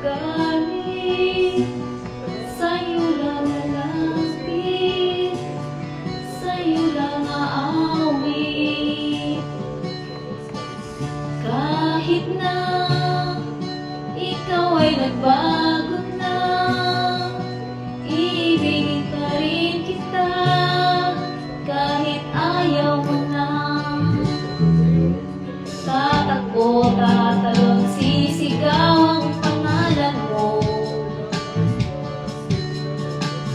magaling, sa'yo lang lalapit, sa'yo lang aawit. Kahit na ikaw ay nagbago na, iibigin pa rin kita kahit ayaw mo na. Tatakbo, tatalon, sisigaw ang pangalan mo.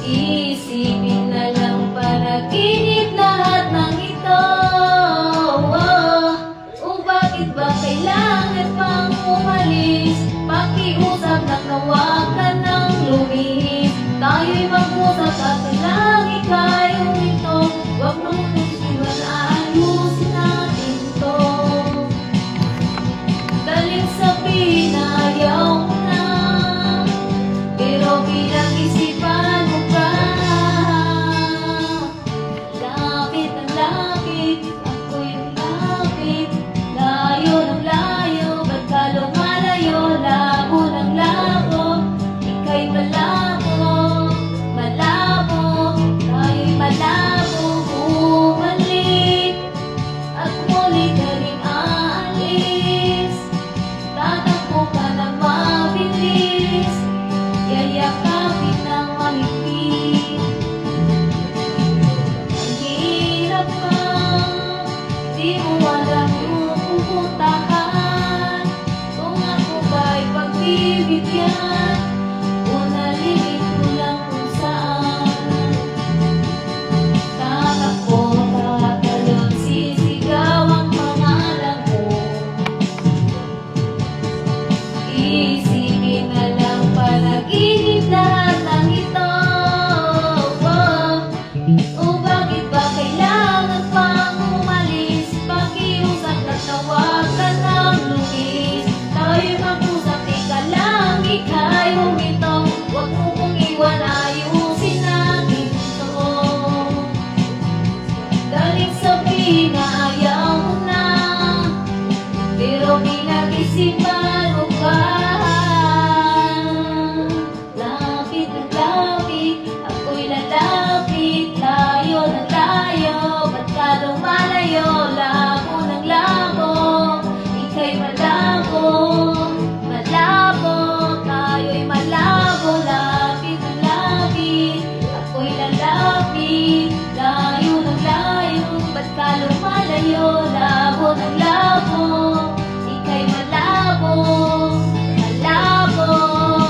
Iisipin na lang panaginip lahat ng ito. O bakit ba kailangan pang umalis? Pakiusap na huwag ka nang lumihis. Tayo'y mag-usap at lang ika'y umito. Huwag mong tusiwan, ayusin natin to. Daling sabihin na ayaw mo na, pero bilang isipan mo pa. Lapit ang lapit, ako'y lapit, layo ng layo, ba't ka lumalayo? Labo ng labo, ika'y malabo, malabo, tayo'y malabo. Bumalik at muli ka rin aalis. Tatakbo ka na mabilis, yayakapin ng mahigpit. Ang hirap pa, di mo alam yung pupuntahan. Kung ako ba'y pagbibigyan, o nalilito lang kung saan. Tatakbo, tatalon, sisigaw ang pangalan mo. Iisipin na lang panaginip lahat ng ito. O bakit ba kailangan pang umalis? Pakiusap at tawag ka ng lumis. Tayo'y mag-usap, ika lang, ika'y humito. Huwag mo kong iwan, ayusin natin ito. Daling sabihin na ayaw mo na, pero pinag-isipan mo pa. Lapit ang lapit, ako'y lalapit, layo ng layo, ba't ka lumalayo? Labo ng labo, ika'y malabo, malabo, tayo'y malabo. Lapit ang lapit, ako'y lalapit, layo ng layo, ba't ka lumalayo? Labo ng labo, ika'y malabo, malabo.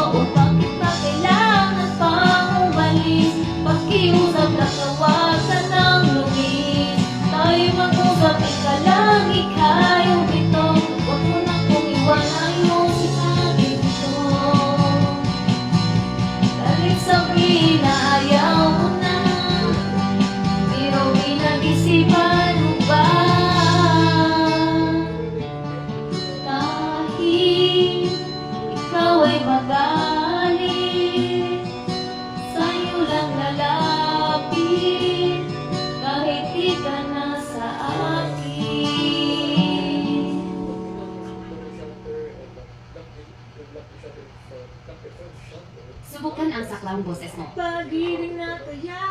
O bakit ba kailangan pang umalis? Pakiusap na tawag ka ng lumis. Tayo'y mag-usap, ika lang, ika'y umito. Huwag mo na kong iwan, ayusin natin ito. Daling sabihin na ayaw mo na, pero pinag-isipan mo ba? Kahit ikaw ay magalit, sa'yo lang lalapit, kahit di ka na sa akin. Subukan ang saklawang boses mo. Pag-ibig na kaya,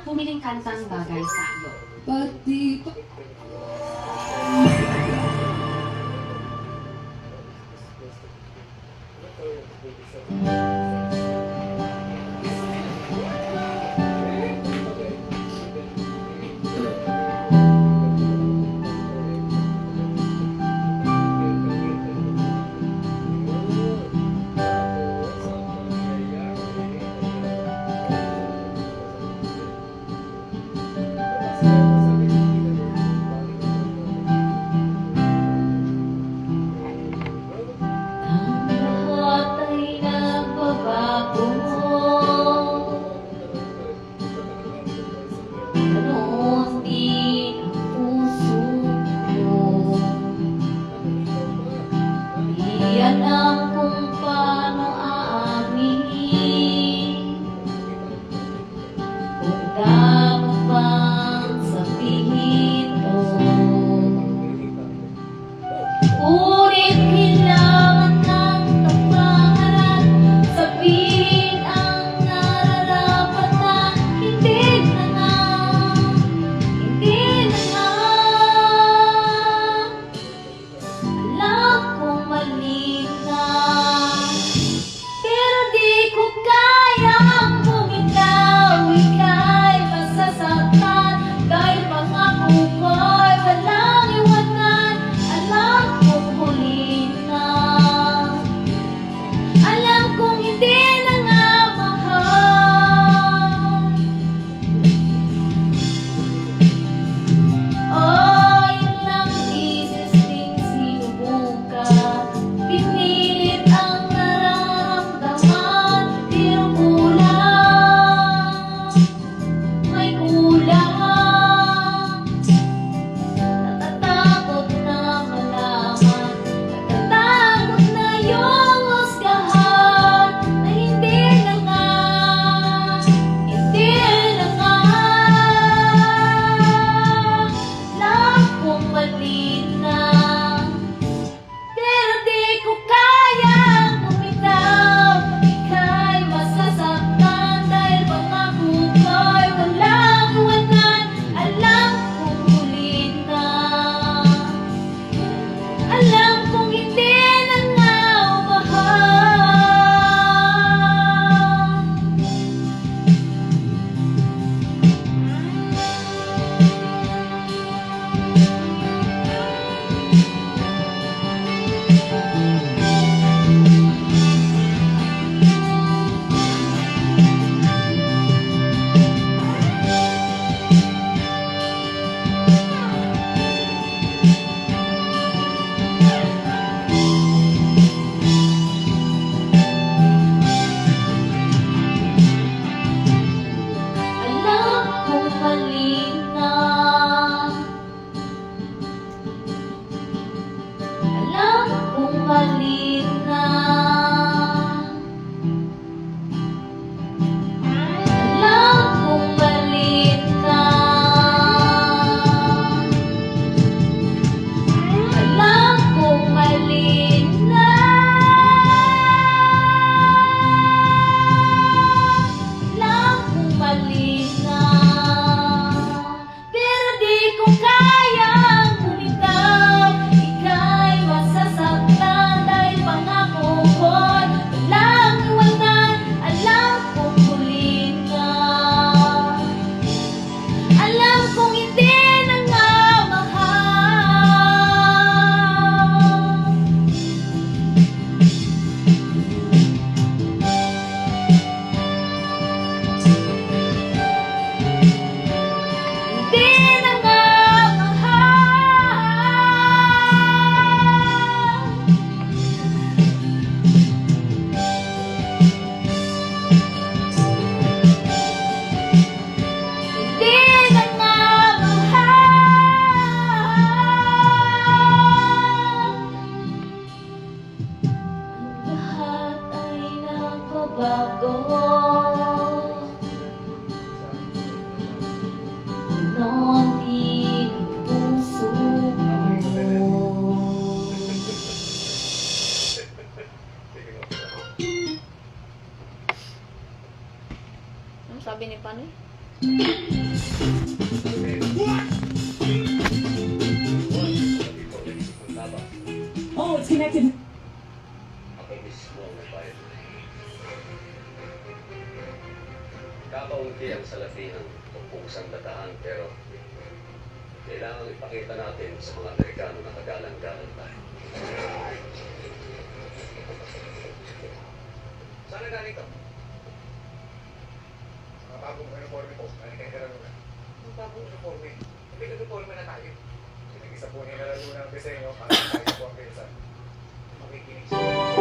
Humiling kantang bagay sa iyo. pag di pa Ngunit kailangan ng tapangarap bago. Nantig ang puso mo. Ano sabi ni Panoy? Oh, it's connected. Ako mismo ang nagbayad. Kakaunti ang salatihan o pusang dataan pero kailangan ipakita natin sa mga Amerikano na kagalang-galang tayo. Saan galing ka? Mga bagong uniforme po, nanikahira nila. Ang bagong uniforme? Hindi ka uniforme na tayo. Sinag-isa po nila lalo ng disenyo para tayo po ang pinsan. Makikinig sila.